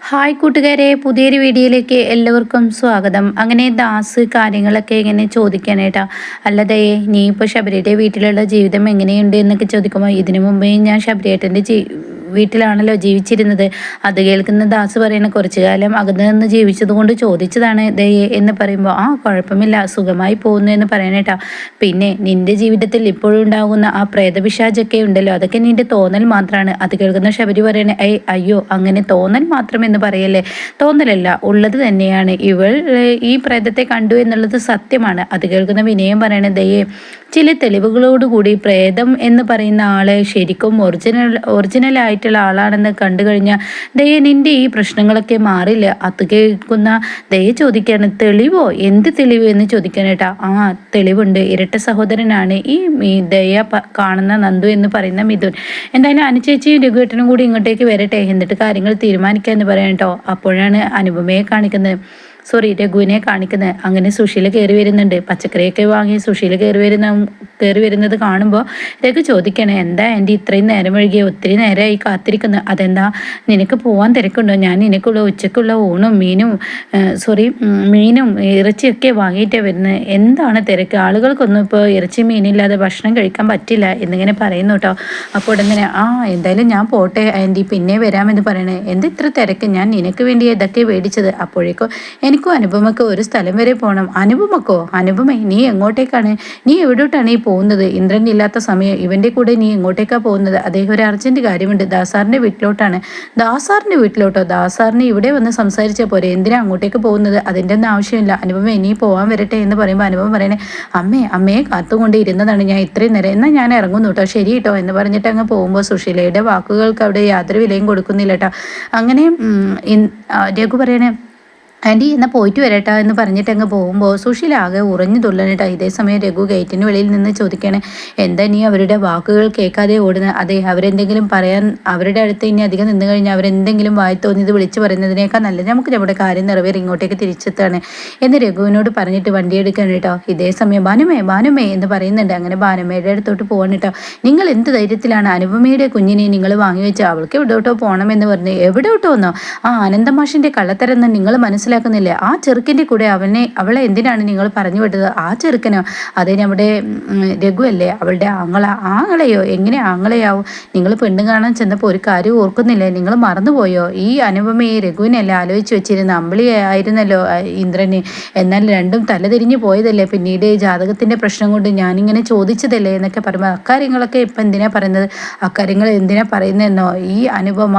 Hi കൂട്ടുകാരെ, പുതിയൊരു വീഡിയോയിലേക്ക് എല്ലാവർക്കും സ്വാഗതം. അങ്ങനെ ദാസ് കാര്യങ്ങളൊക്കെ ഇങ്ങനെ ചോദിക്കാനായിട്ടാ. അല്ലതേ നീ ഇപ്പോൾ ശബരിയുടെ വീട്ടിലുള്ള ജീവിതം എങ്ങനെയുണ്ട് എന്നൊക്കെ ചോദിക്കുമ്പോൾ, ഇതിനു മുമ്പേ ഞാൻ ശബരിയേട്ടൻ്റെ വീട്ടിലാണല്ലോ ജീവിച്ചിരുന്നത്. അത് കേൾക്കുന്ന ദാസ് പറയുന്ന കുറച്ചു കാലം അകന്ന് നിന്ന് ജീവിച്ചത് കൊണ്ട് ചോദിച്ചതാണ് ദയേ എന്ന് പറയുമ്പോൾ, ആ കുഴപ്പമില്ല, സുഖമായി പോകുന്നു എന്ന് പറയാനേട്ടാ. പിന്നെ നിന്റെ ജീവിതത്തിൽ ഇപ്പോഴും ഉണ്ടാകുന്ന ആ പ്രേതപിശാചൊക്കെ ഉണ്ടല്ലോ, അതൊക്കെ നിന്റെ തോന്നൽ മാത്രമാണ്. അത് കേൾക്കുന്ന ശബരി പറയണേ, അയ്യോ അങ്ങനെ തോന്നൽ മാത്രമെന്ന് പറയല്ലേ, തോന്നലല്ല, ഉള്ളത് തന്നെയാണ്. ഇവൾ ഈ പ്രേതത്തെ കണ്ടു എന്നുള്ളത് സത്യമാണ്. അത് കേൾക്കുന്ന വിനയം പറയണേ, ദയേ ചില തെളിവുകളോടുകൂടി പ്രേതം എന്ന് പറയുന്ന ആളെ ശരിക്കും ഒറിജിനൽ ആയിട്ടുള്ള ആളാണെന്ന് കണ്ടു കഴിഞ്ഞാൽ ദയ നിന്റെ ഈ പ്രശ്നങ്ങളൊക്കെ മാറില്ല. അത് കേൾക്കുന്ന ദയ ചോദിക്കാണ്, തെളിവോ, എന്ത് തെളിവ് എന്ന് ചോദിക്കാനേട്ടാ. ആ തെളിവുണ്ട്, ഇരട്ട സഹോദരനാണ് ഈ ദയ കാണുന്ന നന്ദു എന്ന് പറയുന്ന മിഥുൻ. എന്തായാലും അനുചേച്ചിയും രഘുവേട്ടനും കൂടി ഇങ്ങോട്ടേക്ക് വരട്ടെ, എന്നിട്ട് കാര്യങ്ങൾ തീരുമാനിക്കാമെന്ന് പറയാം കേട്ടോ. അപ്പോഴാണ് അനുപമയെ കാണിക്കുന്നത്, സോറി രഘുവിനെ കാണിക്കുന്നത്. അങ്ങനെ സുശീല കയറി വരുന്നുണ്ട്. പച്ചക്കറിയൊക്കെ വാങ്ങി സുശീല കയറി വരുന്നത് കാണുമ്പോൾ രഘു ചോദിക്കണേ, എന്താ ആൻറ്റി ഇത്രയും നേരം വൈകിയ, ഒത്തിരി നേരമായി കാത്തിരിക്കുന്നത്, അതെന്താ നിനക്ക് പോകാൻ തിരക്കുണ്ടോ? ഞാൻ നിനക്കുള്ള ഉച്ചക്കുള്ള ഊണും മീനും ഇറച്ചിയൊക്കെ വാങ്ങിയിട്ടേ വരുന്നത്, എന്താണ് തിരക്ക്? ആളുകൾക്കൊന്നും ഇപ്പോൾ ഇറച്ചി മീനില്ലാതെ ഭക്ഷണം കഴിക്കാൻ പറ്റില്ല എന്നിങ്ങനെ പറയുന്നു കേട്ടോ. അപ്പോൾ ഉടനെ എന്തായാലും ഞാൻ പോട്ടെ ആൻറ്റി, പിന്നെ വരാമെന്ന് പറയണേ. എന്ത് ഇത്ര തിരക്ക്? ഞാൻ നിനക്ക് വേണ്ടി ഇതൊക്കെ മേടിച്ചത്. അപ്പോഴേക്കും എനിക്കും അനുപമയ്ക്ക് ഒരു സ്ഥലം വരെ പോകണം. അനുപമ നീ എങ്ങോട്ടേക്കാണ്? നീ എവിടോട്ടാണ് ഈ പോകുന്നത്? ഇന്ദ്രൻ ഇല്ലാത്ത സമയം ഇവൻ്റെ കൂടെ നീ എങ്ങോട്ടേക്കാണ് പോകുന്നത്? അദ്ദേഹം ഒരു അർജൻറ്റ് കാര്യമുണ്ട്, ദാസാറിൻ്റെ വീട്ടിലോട്ടാണ്. ദാസാറിൻ്റെ വീട്ടിലോട്ടോ? ദാസാറിന് ഇവിടെ വന്ന് സംസാരിച്ചാൽ പോരെ, എന്തിനാ അങ്ങോട്ടേക്ക് പോകുന്നത്? അതിൻ്റെ ഒന്നും ആവശ്യമില്ല. അനുപമ ഇനി പോകാൻ വരട്ടെ എന്ന് പറയുമ്പോൾ അനുപമ പറയണേ, അമ്മയെ കാത്തുകൊണ്ട് ഇരുന്നതാണ് ഞാൻ ഇത്രയും നേരം, എന്നാൽ ഞാൻ ഇറങ്ങുന്നു കേട്ടോ, ശരി കേട്ടോ എന്ന് പറഞ്ഞിട്ട് അങ്ങ് പോകുമ്പോൾ സുശീലയുടെ വാക്കുകൾക്ക് അവിടെ യാതൊരു വിലയും കൊടുക്കുന്നില്ല കേട്ടോ. അങ്ങനെ രഘു പറയണേ, ആൻറ്റി എന്നാൽ പോയിട്ട് വരട്ടാ എന്ന് പറഞ്ഞിട്ട് അങ്ങ് പോകുമ്പോൾ സുശീല ആകെ ഉറഞ്ഞു തുള്ളനേട്ടാ. ഇതേ സമയം രഘു ഗേറ്റിന് വെളിയിൽ നിന്ന് ചോദിക്കുകയാണ്, എന്താ നീ അവരുടെ വാക്കുകൾ കേൾക്കാതെ ഓടുന്നത്? അതെ, അവരെന്തെങ്കിലും പറയാൻ അവരുടെ അടുത്ത് ഇനി അധികം നിന്ന് കഴിഞ്ഞാൽ അവരെന്തെങ്കിലും വായി തോന്നിയത് വിളിച്ച് പറയുന്നതിനേക്കാൾ നല്ലത് നമുക്ക് നമ്മുടെ കാര്യം നിറവേറി ഇങ്ങോട്ടേക്ക് തിരിച്ചെത്താണ് എന്ന് രഘുവിനോട് പറഞ്ഞിട്ട് വണ്ടി എടുക്കണം കേട്ടോ. ഇതേ സമയം ഭാനുമേ എന്ന് പറയുന്നുണ്ട്. അങ്ങനെ ഭാനുമയുടെ അടുത്തോട്ട് പോകണം കേട്ടോ. നിങ്ങൾ എന്ത് ധൈര്യത്തിലാണ് അനുപമയുടെ കുഞ്ഞിനെ നിങ്ങൾ വാങ്ങിവെച്ചാൽ അവൾക്ക് എവിടോട്ടോ പോകണമെന്ന് പറഞ്ഞ്? എവിടോട്ടോ എന്നോ? ആ ആനന്ദമാഷിൻ്റെ കള്ളത്തരെന്ന് നിങ്ങൾ മനസ്സിലാക്കുന്നില്ല. ആ ചെറുക്കൻ്റെ കൂടെ അവളെ എന്തിനാണ് നിങ്ങൾ പറഞ്ഞു വിട്ടത്? ആ ചെറുക്കനോ? അത് നമ്മുടെ രഘു അല്ലേ, അവളുടെ ആങ്ങളെയോ? എങ്ങനെ ആങ്ങളെയാവും? നിങ്ങൾ പെണ്ണും കാണാൻ ചെന്നപ്പോൾ ഒരു കാര്യം ഓർക്കുന്നില്ലേ? നിങ്ങൾ മറന്നുപോയോ? ഈ അനുപമയെ രഘുവിനല്ലേ ആലോചിച്ച് വെച്ചിരുന്ന, അമ്പിളിയായിരുന്നല്ലോ ഇന്ദ്രന്. എന്നാൽ രണ്ടും തലതിരിഞ്ഞു പോയതല്ലേ, പിന്നീട് ജാതകത്തിൻ്റെ പ്രശ്നം കൊണ്ട് ഞാനിങ്ങനെ ചോദിച്ചതല്ലേ എന്നൊക്കെ പറയുമ്പോൾ, അക്കാര്യങ്ങളൊക്കെ ഇപ്പം എന്തിനാ പറയുന്നത്? അക്കാര്യങ്ങൾ എന്തിനാ പറയുന്നതെന്നോ? ഈ അനുപമ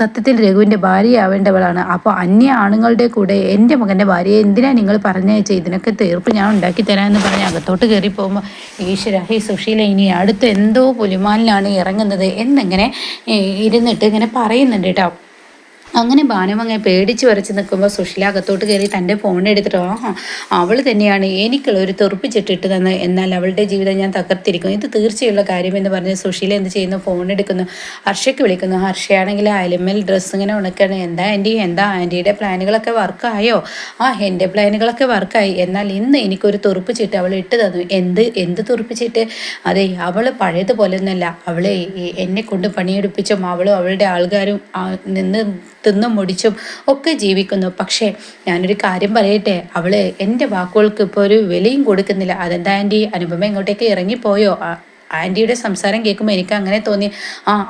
സത്യത്തിൽ രഘുവിൻ്റെ ഭാര്യയാവേണ്ടവളാണ്. അപ്പോൾ അന്യ ആണുങ്ങളുടെ കൂടെ എൻ്റെ മകൻ്റെ ഭാര്യയെ എന്തിനാ നിങ്ങൾ പറഞ്ഞയച്ചത്? ഇതിനൊക്കെ തീർപ്പ് ഞാൻ ഉണ്ടാക്കി തരാമെന്ന് പറഞ്ഞ് അകത്തോട്ട് കയറി പോകുമ്പോൾ, ഈശ്വര, ഈ സുശീല ഇനി അടുത്ത് എന്തോ പുലിമാലിലാണ് ഇറങ്ങുന്നത് എന്നിങ്ങനെ ഇരുന്നിട്ട് ഇങ്ങനെ പറയുന്നുണ്ട് കേട്ടോ. അങ്ങനെ ഭാനുമങ്ങ പേടിച്ച് വരച്ച് നിൽക്കുമ്പോൾ സുശീല അകത്തോട്ട് കയറി തൻ്റെ ഫോൺ എടുത്തിട്ട്, അവൾ തന്നെയാണ് എനിക്കുള്ള ഒരു തെറുപ്പിച്ചിട്ടിട്ട് തന്ന്, എന്നാൽ അവളുടെ ജീവിതം ഞാൻ തകർത്തിരിക്കുന്നു, ഇത് തീർച്ചയുള്ള കാര്യമെന്ന് പറഞ്ഞ് സുശീല എന്ത് ചെയ്യുന്നു, ഫോൺ എടുക്കുന്നു, ഹർഷയ്ക്ക് വിളിക്കുന്നു. ഹർഷയാണെങ്കിൽ അയലമേൽ ഡ്രസ്സ് ഇങ്ങനെ ഉണക്കാണ്. എന്താ ആൻറ്റിയുടെ പ്ലാനുകളൊക്കെ വർക്കായോ? എൻ്റെ പ്ലാനുകളൊക്കെ വർക്കായി, എന്നാൽ ഇന്ന് എനിക്കൊരു തെറുപ്പിച്ചിട്ട് അവൾ ഇട്ട് തന്നു. എന്ത് തെറുപ്പിച്ചിട്ട്? അതെ, അവൾ പഴയതുപോലെ ഒന്നല്ല, അവളെ എന്നെ കൊണ്ട് പണിയെടുപ്പിച്ചും അവളും അവളുടെ ആൾക്കാരും നിന്ന് തിന്നും മുടിച്ചും ഒക്കെ ജീവിക്കുന്നു. പക്ഷേ ഞാനൊരു കാര്യം പറയട്ടെ, അവള് എൻ്റെ വാക്കുകൾക്ക് ഇപ്പോൾ ഒരു വിലയും കൊടുക്കുന്നില്ല. അതെന്താ ആൻറ്റി, അനുപമ ഇങ്ങോട്ടേക്ക് ഇറങ്ങിപ്പോയോ? ആൻറ്റിയുടെ സംസാരം കേൾക്കുമ്പോൾ എനിക്ക് അങ്ങനെ തോന്നി,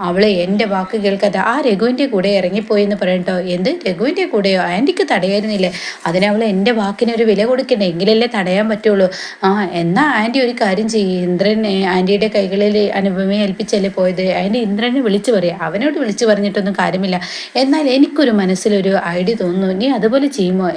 അവളെ എൻ്റെ വാക്ക് കേൾക്കാതെ ആ രഘുവിൻ്റെ കൂടെ ഇറങ്ങിപ്പോയി എന്ന് പറയട്ടോ. എന്ത് രഘുവിൻ്റെ കൂടെയോ? ആൻറ്റിക്ക് തടയായിരുന്നില്ലേ? അതിനവൾ എൻ്റെ വാക്കിനൊരു വില കൊടുക്കണ്ടേ, എങ്കിലല്ലേ തടയാൻ പറ്റുള്ളൂ. എന്നാൽ ആൻറ്റി ഒരു കാര്യം ചെയ്യും, ഇന്ദ്രൻ ആൻറ്റിയുടെ കൈകളിൽ അനുപമയെ ഏൽപ്പിച്ചല്ലേ പോയത്, ആൻറ്റി ഇന്ദ്രനെ വിളിച്ചു പറയുക, അവനോട് വിളിച്ചു പറഞ്ഞിട്ടൊന്നും കാര്യമില്ല. എന്നാൽ എനിക്കൊരു മനസ്സിലൊരു ഐഡിയ തോന്നുന്നു, നീ അതുപോലെ ചെയ്യുമോ?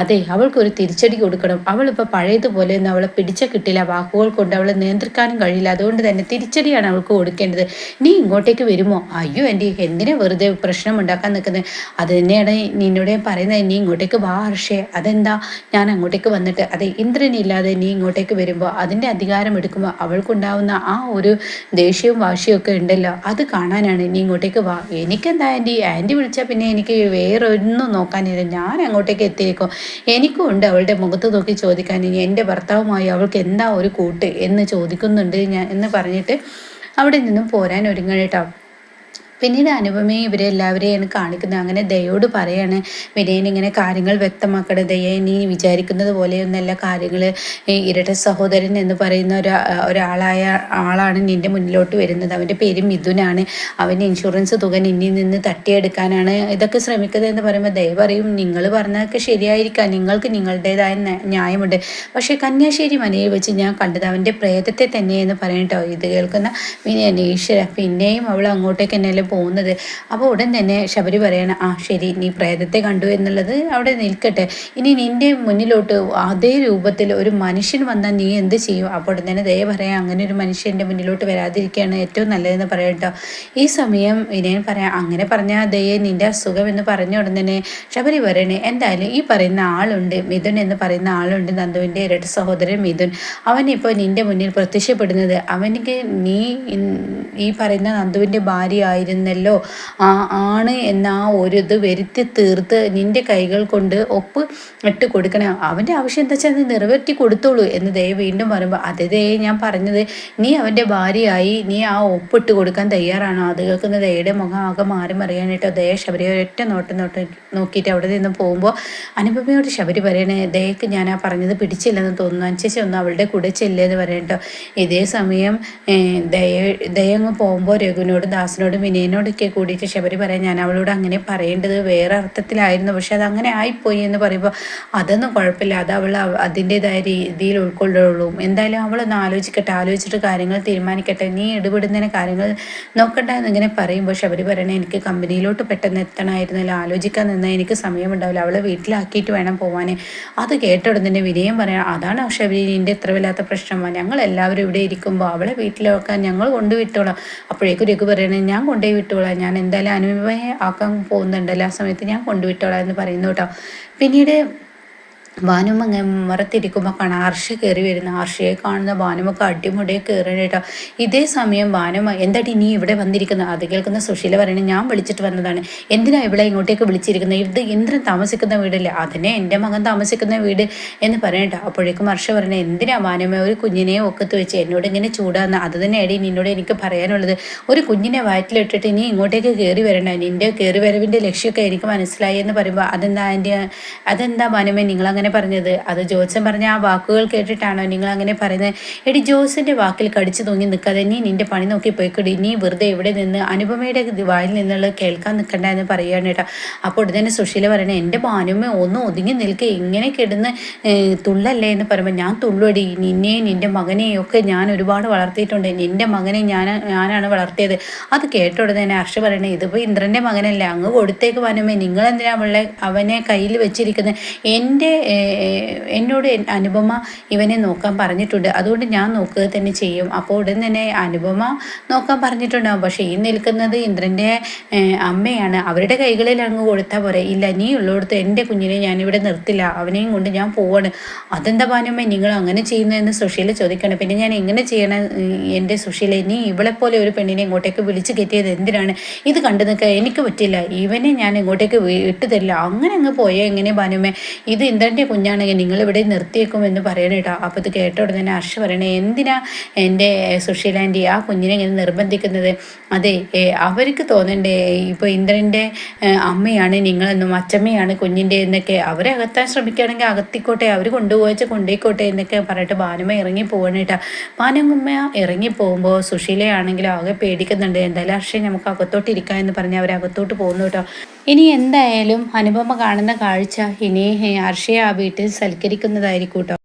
അതെ, അവൾക്കൊരു തിരിച്ചടി കൊടുക്കണം. അവളിപ്പോൾ പഴയതുപോലെ ഒന്നും അവളെ പിടിച്ച കിട്ടില്ല, വാക്കുകൾ കൊണ്ട് അവളെ നിയന്ത്രിക്കാനും കഴിയില്ല. അതുകൊണ്ട് തന്നെ തിരിച്ചടിയാണ് അവൾക്ക് കൊടുക്കേണ്ടത്. നീ ഇങ്ങോട്ടേക്ക് വരുമോ? അയ്യോ ആൻറ്റി, എന്തിനാ വെറുതെ പ്രശ്നം ഉണ്ടാക്കാൻ നിൽക്കുന്നത്? അത് തന്നെയാണ് നിന്നോട് പറയുന്നത്, നീ ഇങ്ങോട്ടേക്ക് വാ ഹർഷേ. അതെന്താ ഞാൻ അങ്ങോട്ടേക്ക് വന്നിട്ട്? അതെ, ഇന്ദ്രനില്ലാതെ നീ ഇങ്ങോട്ടേക്ക് വരുമ്പോൾ അതിൻ്റെ അധികാരം എടുക്കുമ്പോൾ അവൾക്കുണ്ടാവുന്ന ആ ഒരു ദേഷ്യവും വാശിയും ഒക്കെ ഉണ്ടല്ലോ, അത് കാണാനാണ്. നീ ഇങ്ങോട്ടേക്ക് വാ. എനിക്കെന്താ ആൻറ്റി വിളിച്ചാൽ പിന്നെ എനിക്ക് വേറൊന്നും നോക്കാനില്ല, ഞാൻ അങ്ങോട്ടേക്ക് എത്തിയേക്കും. എനിക്കും ഉണ്ട് അവളുടെ മുഖത്ത് നോക്കി ചോദിക്കാൻ, ഇനി എൻ്റെ ഭർത്താവുമായി അവൾക്ക് എന്താ ഒരു കൂട്ട് എന്ന് ചോദിക്കുന്നുണ്ട് ഞാൻ എന്ന് പറഞ്ഞിട്ട് അവിടെ നിന്നും പോരാൻ ഒരുങ്ങണം കേട്ടോ. പിന്നീട് അനുപമയും ഇവരെല്ലാവരെയാണ് കാണിക്കുന്നത്. അങ്ങനെ ദയോട് പറയാണ്, വിനയൻ ഇങ്ങനെ കാര്യങ്ങൾ വ്യക്തമാക്കണം, ദയ നീ വിചാരിക്കുന്നത് പോലെയൊന്നല്ല കാര്യങ്ങൾ. ഇരട്ട സഹോദരൻ എന്ന് പറയുന്ന ആളാണ് നിൻ്റെ മുന്നിലോട്ട് വരുന്നത്. അവൻ്റെ പേര് മിഥുനാണ്. അവൻ്റെ ഇൻഷുറൻസ് തുക നിന്നിൽ നിന്ന് തട്ടിയെടുക്കാനാണ് ഇതൊക്കെ ശ്രമിക്കുന്നത് പറയുമ്പോൾ ദയ പറയും, നിങ്ങൾ പറഞ്ഞതൊക്കെ ശരിയായിരിക്കാം, നിങ്ങൾക്ക് നിങ്ങളുടേതായ ന്യായമുണ്ട്, പക്ഷേ കന്യാശ്ശേരി മനയിൽ വെച്ച് ഞാൻ കണ്ടത് അവൻ്റെ പ്രേതത്തെ തന്നെയെന്ന് പറയട്ടോ. ഇത് കേൾക്കുന്ന വിനയൻ, ഈശ്വര, പിന്നെയും അവൾ അങ്ങോട്ടേക്ക് തന്നെയല്ലേ പോകുന്നത്. അപ്പോൾ ഉടൻ തന്നെ ശബരി പറയണം, ആ ശരി, നീ പ്രേതത്തെ കണ്ടു എന്നുള്ളത് അവിടെ നിൽക്കട്ടെ, ഇനി നിൻ്റെ മുന്നിലോട്ട് അതേ രൂപത്തിൽ ഒരു മനുഷ്യൻ വന്നാൽ നീ എന്ത് ചെയ്യും? അപ്പോൾ ഉടൻ തന്നെ ദയ പറയാം, അങ്ങനെ ഒരു മനുഷ്യൻ്റെ മുന്നിലോട്ട് വരാതിരിക്കുകയാണ് ഏറ്റവും നല്ലതെന്ന് പറയട്ടോ. ഈ സമയം വിനയൻ പറയാം, അങ്ങനെ പറഞ്ഞാൽ ദയെ നിൻ്റെ അസുഖം എന്ന് പറഞ്ഞ ഉടൻ തന്നെ ശബരി പറയണേ, എന്തായാലും ഈ പറയുന്ന ആളുണ്ട്, മിഥുൻ എന്ന് പറയുന്ന ആളുണ്ട്, നന്ദുവിൻ്റെ ഇരട്ട സഹോദരൻ മിഥുൻ, അവനിപ്പോൾ നിൻ്റെ മുന്നിൽ പ്രത്യക്ഷപ്പെടുന്നത് അവനിക്ക് നീ ഈ പറയുന്ന നന്ദുവിൻ്റെ ഭാര്യ ആയിരുന്നല്ലോ ആണ് എന്ന ഒരു ഇത് വരുത്തി തീർത്ത് നിൻ്റെ കൈകൾ കൊണ്ട് ഒപ്പ് ഇട്ട് കൊടുക്കണം. അവൻ്റെ ആവശ്യം എന്താ വെച്ചാൽ അത് നിറവേറ്റി കൊടുത്തോളൂ എന്ന് ദയ വീണ്ടും പറയുമ്പോൾ, അതേ ദയെ ഞാൻ പറഞ്ഞത്, നീ അവൻ്റെ ഭാര്യയായി നീ ആ ഒപ്പിട്ട് കൊടുക്കാൻ തയ്യാറാണോ? അത് കേൾക്കുന്ന ദയയുടെ മുഖം ആകെ മാറി മറിയാനായിട്ടോ. ദയ ശബരിയെ ഒറ്റ നോക്കിയിട്ട് അവിടെ നിന്ന് പോകുമ്പോൾ അനുപമയോട് ശബരി പറയണേ, ദയക്ക് ഞാൻ ആ പറഞ്ഞത് പിടിച്ചില്ലെന്ന് തോന്നുന്നു, അനുസരിച്ച് ഒന്ന് അവളുടെ കൂടെ ചെല്ലേന്ന് പറയട്ടോ. ഇതേ സമയം ദയ അങ്ങ് പോകുമ്പോൾ രഘുവിനോടും ദാസിനോടും വിനയനോടൊക്കെ കൂടിയിട്ട് ശബരി പറയാൻ, ഞാൻ അവളോട് അങ്ങനെ പറയേണ്ടത് വേറെ അർത്ഥത്തിലായിരുന്നു, പക്ഷെ അത് അങ്ങനെ ആയിപ്പോയി എന്ന് പറയുമ്പോൾ, അതൊന്നും കുഴപ്പമില്ല, അത് അവൾ അതിൻ്റെതായ രീതിയിൽ ഉൾക്കൊള്ളുള്ളൂ, എന്തായാലും അവളൊന്ന് ആലോചിച്ചിട്ട് കാര്യങ്ങൾ തീരുമാനിക്കട്ടെ, നീ ഇടപെടുന്നതിന് കാര്യങ്ങൾ നോക്കണ്ട എന്നിങ്ങനെ പറയുമ്പോൾ ശബരി പറയണേ, എനിക്ക് കമ്പനിയിലോട്ട് പെട്ടെന്ന് എത്തണമായിരുന്നല്ലോ, ആലോചിക്കാൻ നിന്നാൽ എനിക്ക് സമയമുണ്ടാവില്ല, അവളെ വീട്ടിലാക്കിയിട്ട് വേണം പോവാൻ. അത് കേട്ട ഉടൻ തന്നെ വിനയം പറയാം, അതാണ് ശബരി നിൻ്റെ എത്ര വല്ലാത്ത പ്രശ്നമാണ്, ഞങ്ങൾ എല്ലാവരും ഇവിടെ ഇരിക്കുമ്പോൾ അവളെ വീട്ടിലാക്കാൻ ഞങ്ങൾ കൊണ്ടുവിട്ടോളാം. അപ്പോഴേക്കും രഘു പറയണേ, ഞാൻ കൊണ്ടുപോയി വിട്ടോളാം, ഞാൻ എന്തായാലും അനുപമയെ ആക്കാൻ പോകുന്നുണ്ടല്ലോ, ആ സമയത്ത് ഞാൻ കൊണ്ടുവിട്ടോളാം എന്ന് പറയുന്നു കേട്ടോ. പിന്നീട് ഭാനുമ്മ മറത്തിരിക്കുമ്പോൾ കാണാം ആർഷ കയറി വരുന്ന. ആർഷയെ കാണുന്ന ഭാനുമൊക്കെ അടിമുടിയെ കയറണം കേട്ടോ. ഇതേ സമയം ഭാനുമ്മ, എന്താടി നീ ഇവിടെ വന്നിരിക്കുന്നത്? അത് കേൾക്കുന്ന സുശീല പറയണേ, ഞാൻ വിളിച്ചിട്ട് വന്നതാണ്, എന്തിനാ ഇവിടെ ഇങ്ങോട്ടേക്ക് വിളിച്ചിരിക്കുന്നത്? ഇത് ഇന്ദ്രൻ താമസിക്കുന്ന വീടല്ലേ, അതിനെ എൻ്റെ മകൻ താമസിക്കുന്ന വീട് എന്ന് പറയട്ടോ. അപ്പോഴേക്കും ഹർഷ പറയണേ, എന്തിനാ ഭാനുമ്മ ഒരു കുഞ്ഞിനെ ഒക്കത്ത് വെച്ച് എന്നോട് ഇങ്ങനെ ചൂടാന്ന്? അത് തന്നെ എടി നിന്നോട് എനിക്ക് പറയാനുള്ളത്, ഒരു കുഞ്ഞിനെ വയറ്റിലിട്ടിട്ട് നീ ഇങ്ങോട്ടേക്ക് കയറി വരണ്ട, നിൻ്റെ കയറി വരവിൻ്റെ ലക്ഷ്യമൊക്കെ എനിക്ക് മനസ്സിലായി എന്ന് പറയുമ്പോൾ, അതെന്താ ഭാനുമ്മ നിങ്ങളങ്ങനെ പറഞ്ഞത്? അത് ജോത്സൻ പറഞ്ഞ ആ വാക്കുകൾ കേട്ടിട്ടാണോ നിങ്ങൾ അങ്ങനെ പറയുന്നത്? എടി ജോസിന്റെ വാക്കിൽ കടിച്ചു തൂങ്ങി നിൽക്കാതെ നീ നിന്റെ പണി നോക്കി പോയിക്കൊടി, നീ വെറുതെ ഇവിടെ നിന്ന് അനുപമയുടെ വായിൽ നിന്നുള്ളത് കേൾക്കാൻ നിൽക്കണ്ട എന്ന് പറയുകയാണ് കേട്ടോ. അപ്പോൾ ഉടനെ സുശീല പറയണേ, എൻ്റെ ഭാനുമ്മ ഒന്ന് ഒതുങ്ങി നിൽക്കുക, ഇങ്ങനെ കിടന്ന് തുള്ളല്ലേ എന്ന് പറയുമ്പോൾ, ഞാൻ തുള്ളുവടി, നിന്നെയും നിൻ്റെ മകനെയും ഒക്കെ ഞാൻ ഒരുപാട് വളർത്തിയിട്ടുണ്ട്, നിൻ്റെ മകനെ ഞാനാണ് വളർത്തിയത്. അത് കേട്ട ഉടനെ ഹർഷ പറയണേ, ഇതിപ്പോൾ ഇന്ദ്രൻ്റെ മകനല്ലേ, അങ്ങ് കൊടുത്തേക്ക് ഭാനുമ്മ, നിങ്ങളെന്തിനാ അവനെ കയ്യിൽ വെച്ചിരിക്കുന്നത്? എന്നോട് അനുപമ ഇവനെ നോക്കാൻ പറഞ്ഞിട്ടുണ്ട്, അതുകൊണ്ട് ഞാൻ നോക്കുക തന്നെ ചെയ്യും. അപ്പോൾ ഉടൻ തന്നെ അനുപമ നോക്കാൻ പറഞ്ഞിട്ടുണ്ടാവും, പക്ഷേ ഈ നിൽക്കുന്നത് ഇന്ദ്രൻ്റെ അമ്മയാണ്, അവരുടെ കൈകളിൽ അങ്ങ് കൊടുത്താൽ പോരെ. ഇല്ല, നീ ഉള്ളിടത്ത് എൻ്റെ കുഞ്ഞിനെ ഞാനിവിടെ നിർത്തില്ല, അവനെയും കൊണ്ട് ഞാൻ പോവാണ്. അതെന്താ ഭാനുമ്മ നിങ്ങൾ അങ്ങനെ ചെയ്യുന്നതെന്ന് സുശീല ചോദിക്കണം. പിന്നെ ഞാൻ എങ്ങനെ ചെയ്യണം എൻ്റെ സുശീല? നീ ഇവളെപ്പോലെ ഒരു പെണ്ണിനെ ഇങ്ങോട്ടേക്ക് വിളിച്ച് കയറ്റിയത് എന്തിനാണ്? ഇത് കണ്ടു നിൽക്കാൻ എനിക്ക് പറ്റില്ല, ഇവനെ ഞാൻ ഇങ്ങോട്ടേക്ക് വിട്ടു തരില്ല, അങ്ങനെ അങ്ങ് പോയോ എങ്ങനെ ഭാനുമ്മ? ഇത് ഇന്ദ്രൻ്റെ കുഞ്ഞാണെങ്കിൽ നിങ്ങളിവിടെ നിർത്തിയേക്കുമെന്ന് പറയണ കേട്ടോ. അപ്പോൾ ഇത് കേട്ട ഉടനെ തന്നെ ഹർഷ പറയണേ, എന്തിനാ എൻ്റെ സുശീല ആൻറ്റി ആ കുഞ്ഞിനെ ഇങ്ങനെ നിർബന്ധിക്കുന്നത്? അതെ, അവർക്ക് തോന്നണ്ടേ ഇപ്പോൾ ഇന്ദ്രൻ്റെ അമ്മയാണ് നിങ്ങളെന്നും അച്ചമ്മയാണ് കുഞ്ഞിൻ്റെ എന്നൊക്കെ, അവരെ അകത്താൻ ശ്രമിക്കുകയാണെങ്കിൽ അകത്തിക്കോട്ടെ, അവർ കൊണ്ടുപോയിക്കോട്ടെ എന്നൊക്കെ പറഞ്ഞിട്ട് ഭാനുമ്മ ഇറങ്ങി പോകണം കേട്ടോ. ഭാനുമ്മ ഇറങ്ങി പോകുമ്പോൾ സുശീലയാണെങ്കിലും ആകെ പേടിക്കുന്നുണ്ട്. എന്തായാലും ഹർഷ നമുക്ക് അകത്തോട്ട് ഇരിക്കാം എന്ന് പറഞ്ഞ് അവർ അകത്തോട്ട് പോകുന്നു കേട്ടോ. ഇനി എന്തായാലും അനുപമ കാണുന്ന കാഴ്ച ഇനി ഹർഷയെ ആ വീട്ടിൽ സൽക്കരിക്കുന്നതായിരിക്കും കേട്ടോ.